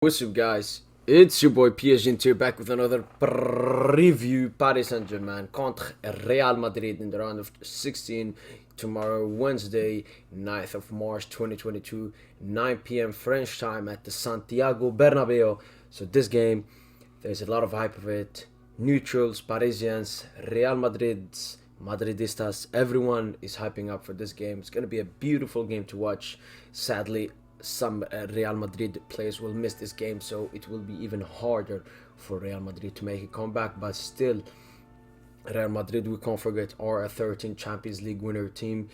What's up, guys? It's your boy PSGINT here, back with another preview. Paris Saint-Germain contre Real Madrid in the round of 16 tomorrow, Wednesday, 9th of March 2022, 9 p.m. French time at the Santiago Bernabeu. So this game, there's a lot of hype of it. Neutrals, Parisians, Real Madrids, Madridistas, everyone is hyping up for this game. It's going to be a beautiful game to watch. Sadly, some Real Madrid players will miss this game, so it will be even harder for Real Madrid to make a comeback. But still, Real Madrid, we can't forget, are a 13 Champions League winner team.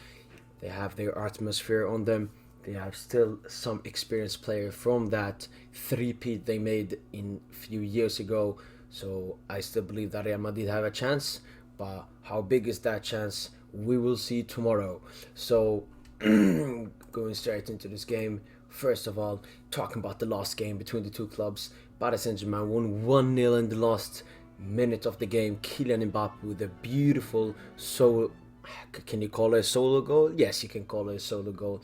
They have their atmosphere on them. They have still some experienced player from that three-peat they made in a few years ago. So I still believe that Real Madrid have a chance, but how big is that chance? We will see tomorrow. So going straight into this game, first of all, talking about the last game between the two clubs. Paris Saint-Germain won 1-0 in the last minute of the game. Kylian Mbappe with a beautiful solo, can you call it a solo goal? Yes, you can call it a solo goal.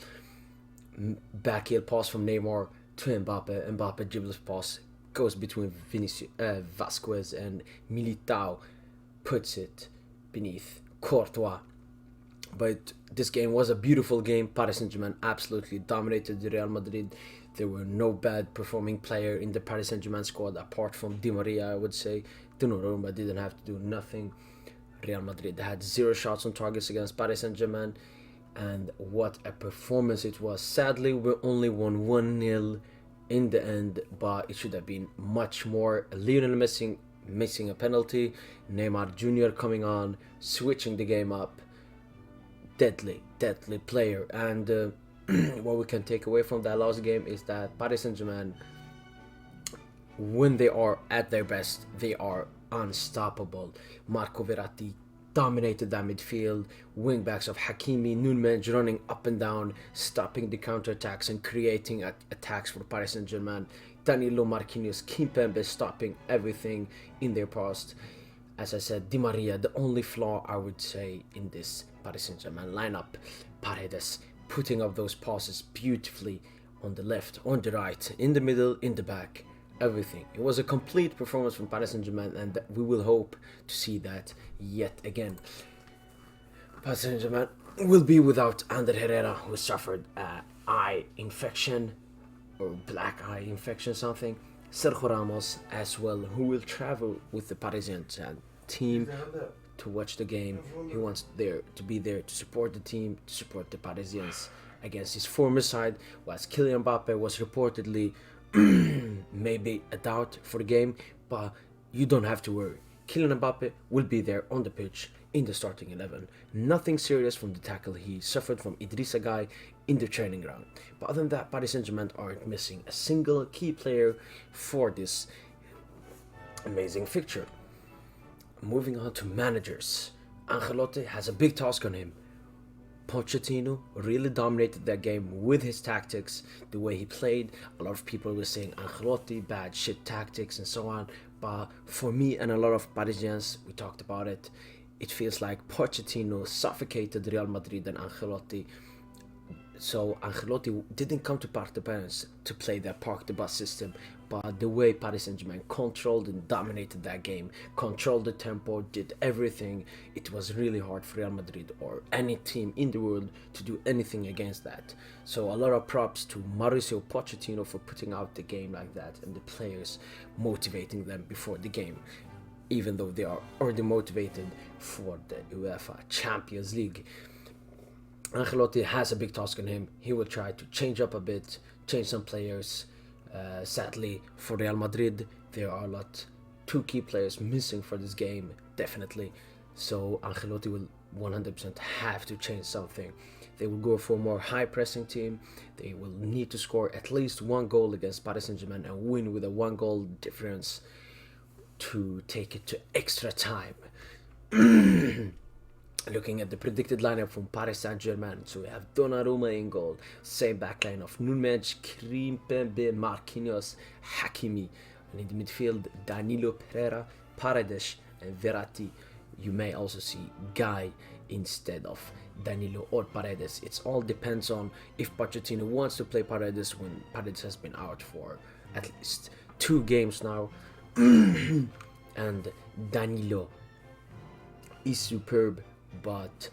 Backheel pass from Neymar to Mbappe. Mbappe dribbles pass, goes between Vasquez and Militao, puts it beneath Courtois. But this game was a beautiful game. Paris Saint-Germain absolutely dominated the Real Madrid. There were no bad performing player in the Paris Saint-Germain squad apart from Di Maria, I would say. Donnarumma didn't have to do nothing. Real Madrid had 0 shots on targets against Paris Saint-Germain. And what a performance it was. Sadly, we only won 1-0 in the end, but it should have been much more. Lionel missing a penalty. Neymar Jr. coming on, switching the game up. Deadly player. And what we can take away from that last game is that Paris Saint-Germain, when they are at their best, they are unstoppable. Marco Verratti dominated that midfield. Wingbacks of Hakimi, Nunez running up and down, stopping the counterattacks and creating attacks for Paris Saint-Germain. Danilo, Marquinhos, Kimpembe stopping everything in their post. As I said, Di Maria, the only flaw I would say in this Paris Saint-Germain lineup. Paredes putting up those passes beautifully on the left, on the right, in the middle, in the back, everything. It was a complete performance from Paris Saint-Germain, and we will hope to see that yet again. Paris Saint-Germain will be without Ander Herrera, who suffered an eye infection or black eye infection, something. Sergio Ramos as well, who will travel with the Parisians team to watch the game. He wants to be there to support the team, to support the Parisians against his former side, whilst Kylian Mbappe was reportedly maybe a doubt for the game, but you don't have to worry. Kylian Mbappe will be there on the pitch in the starting 11. Nothing serious from the tackle he suffered from Idrissa Gueye in the training ground. But other than that, Paris Saint-Germain aren't missing a single key player for this amazing fixture. Moving on to managers. Ancelotti has a big task on him. Pochettino really dominated that game with his tactics, the way he played. A lot of people were saying Ancelotti, bad shit tactics and so on. But for me and a lot of Parisians, we talked about it, it feels like Pochettino suffocated Real Madrid and Ancelotti. So Ancelotti didn't come to Parc des Princes to play that Parc des Bus system, but the way Paris Saint-Germain controlled and dominated that game, controlled the tempo, did everything, it was really hard for Real Madrid or any team in the world to do anything against that. So a lot of props to Mauricio Pochettino for putting out the game like that and the players motivating them before the game, even though they are already motivated for the UEFA Champions League. Ancelotti has a big task on him. He will try to change up a bit, change some players. Sadly, for Real Madrid, there are two key players missing for this game, definitely. So Ancelotti will 100% have to change something. They will go for a more high-pressing team. They will need to score at least 1 goal against Paris Saint-Germain and win with a 1-goal difference to take it to extra time. Looking at the predicted lineup from Paris Saint-Germain, so we have Donnarumma in goal, same backline of Nunez, Kimpembe, Marquinhos, Hakimi, and in the midfield Danilo, Pereira, Paredes, and Verratti. You may also see Gueye instead of Danilo or Paredes. It all depends on if Pochettino wants to play Paredes when Paredes has been out for at least 2 games now. And Danilo is superb, but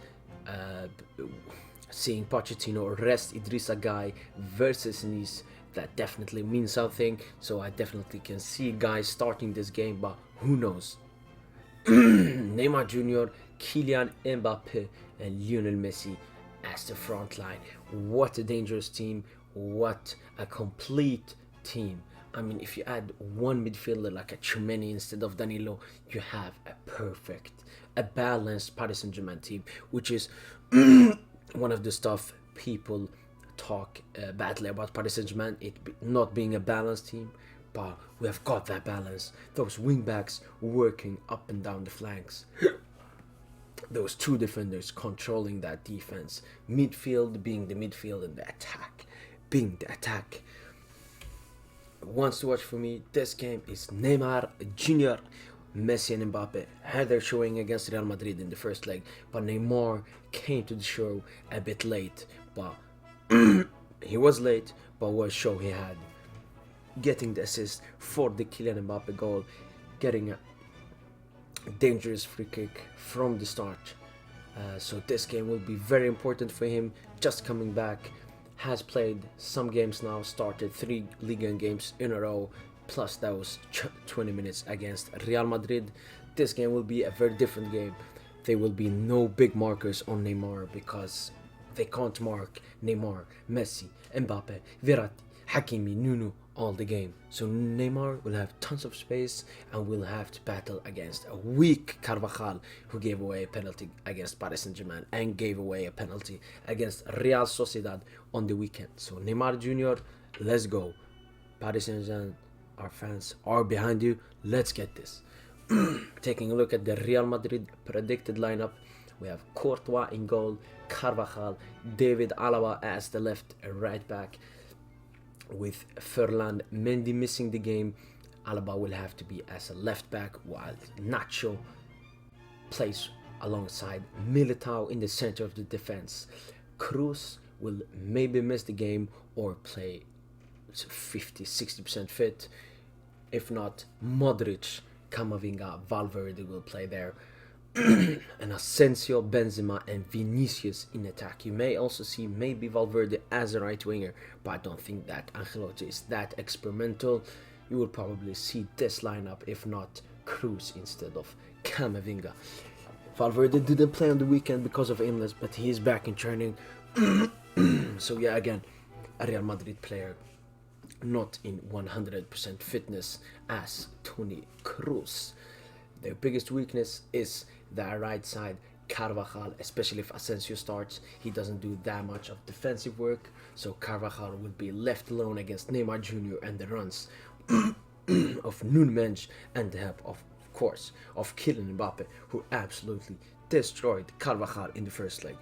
seeing Pochettino rest Idrissa Gueye versus Nice, that definitely means something. So I definitely can see guys starting this game, but who knows? Neymar Jr., Kylian Mbappe, and Lionel Messi as the front line. What a dangerous team! What a complete team! I mean, if you add one midfielder like a Chouameni instead of Danilo, you have a balanced Paris Saint-Germain team, which is one of the stuff people talk badly about Paris Saint-Germain, not being a balanced team. But we have got that balance. Those wingbacks working up and down the flanks. Those 2 defenders controlling that defense. Midfield being the midfield and the attack being the attack. Ones to watch for me this game is Neymar Jr., Messi and Mbappe had their showing against Real Madrid in the first leg, but Neymar came to the show a bit late. But he was late, but what show he had. Getting the assist for the Kylian Mbappe goal, getting a dangerous free kick from the start. So this game will be very important for him. Just coming back, has played some games now, started 3 Ligue 1 games in a row, plus that was 20 minutes against Real Madrid. This game will be a very different game. There will be no big markers on Neymar because they can't mark Neymar, Messi, Mbappe, Verratti, Hakimi, Nuno all the game. So Neymar will have tons of space and will have to battle against a weak Carvajal, who gave away a penalty against Paris Saint-Germain and gave away a penalty against Real Sociedad on the weekend. So Neymar Jr., let's go. Paris Saint-Germain, our fans are behind you. Let's get this. Taking a look at the Real Madrid predicted lineup, we have Courtois in goal, Carvajal, David Alaba as the left and right back, with Ferland Mendy missing the game. Alaba will have to be as a left back, while Nacho plays alongside Militao in the center of the defense. Cruz will maybe miss the game or play 50-60% fit. If not, Modric, Camavinga, Valverde will play there. And Asensio, Benzema and Vinicius in attack. You may also see maybe Valverde as a right winger, but I don't think that Ancelotti is that experimental. You will probably see this lineup, if not Cruz instead of Camavinga. Valverde didn't play on the weekend because of illness, but he is back in training. So yeah, again, a Real Madrid player not in 100% fitness as Toni Kroos. Their biggest weakness is their right side, Carvajal, especially if Asensio starts. He doesn't do that much of defensive work, so Carvajal will be left alone against Neymar Jr. and the runs of Núñez and the help, of course, of Kylian Mbappe, who absolutely destroyed Carvajal in the first leg.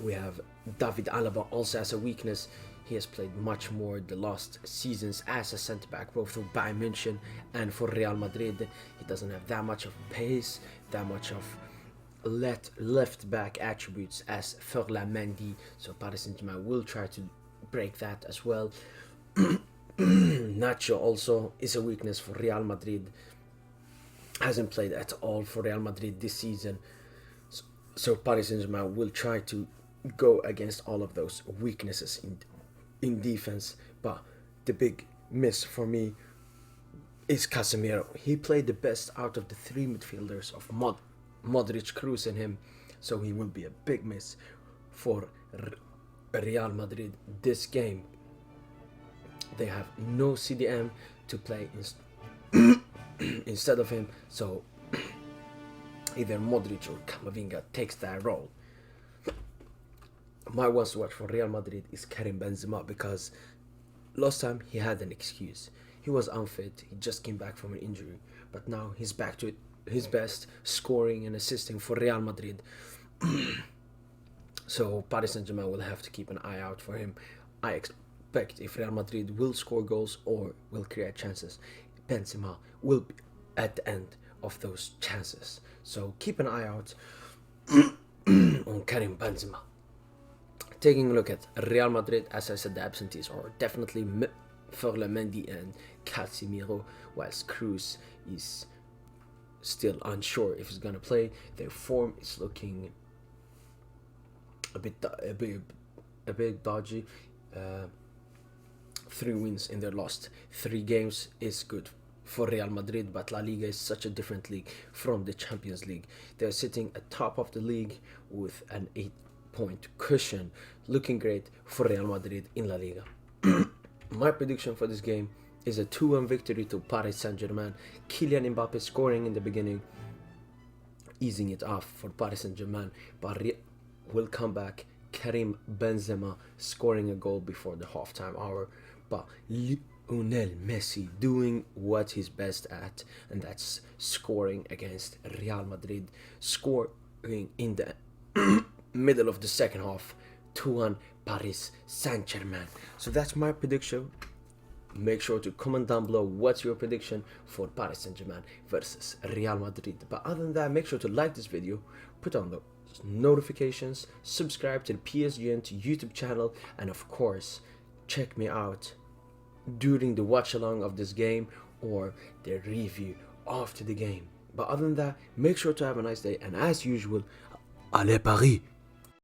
We have David Alaba also as a weakness. He has played much more the last seasons as a centre-back, both for Bayern München and for Real Madrid. He doesn't have that much of pace, that much of left-back attributes as Ferland Mendy, so Paris Saint-Germain will try to break that as well. Nacho also is a weakness for Real Madrid. Hasn't played at all for Real Madrid this season. So Paris Saint-Germain will try to go against all of those weaknesses in defense. But the big miss for me is Casemiro. He played the best out of the 3 midfielders of Modric, Kroos and him. So he will be a big miss for Real Madrid this game. They have no CDM to play instead of him, so either Modric or Camavinga takes that role. My ones to watch for Real Madrid is Karim Benzema, because last time he had an excuse. He was unfit, he just came back from an injury, but now he's back to his best, scoring and assisting for Real Madrid. So Paris Saint-Germain will have to keep an eye out for him. I expect if Real Madrid will score goals or will create chances, Benzema will be at the end of those chances. So keep an eye out on Karim Benzema. Taking a look at Real Madrid, as I said, the absentees are definitely Ferland Mendy and Casemiro, whilst Cruz is still unsure if he's gonna play. Their form is looking a bit dodgy. 3 wins in their last 3 games is good for Real Madrid, but La Liga is such a different league from the Champions League. They're sitting at top of the league with an 8-point cushion, looking great for Real Madrid in La Liga. My prediction for this game is a 2-1 victory to Paris Saint-Germain. Kylian Mbappe scoring in the beginning, easing it off for Paris Saint-Germain. Paris will come back. Karim Benzema scoring a goal before the halftime hour. But Lionel Messi doing what he's best at, and that's scoring against Real Madrid. Scoring in the middle of the second half. 2-1 Paris Saint-Germain. So that's my prediction. Make sure to comment down below what's your prediction for Paris Saint-Germain versus Real Madrid. But other than that, make sure to like this video, put on the notifications, subscribe to the PSGINT YouTube channel, and of course, check me out during the watch along of this game or the review after the game. But other than that, make sure to have a nice day, and as usual, allez Paris!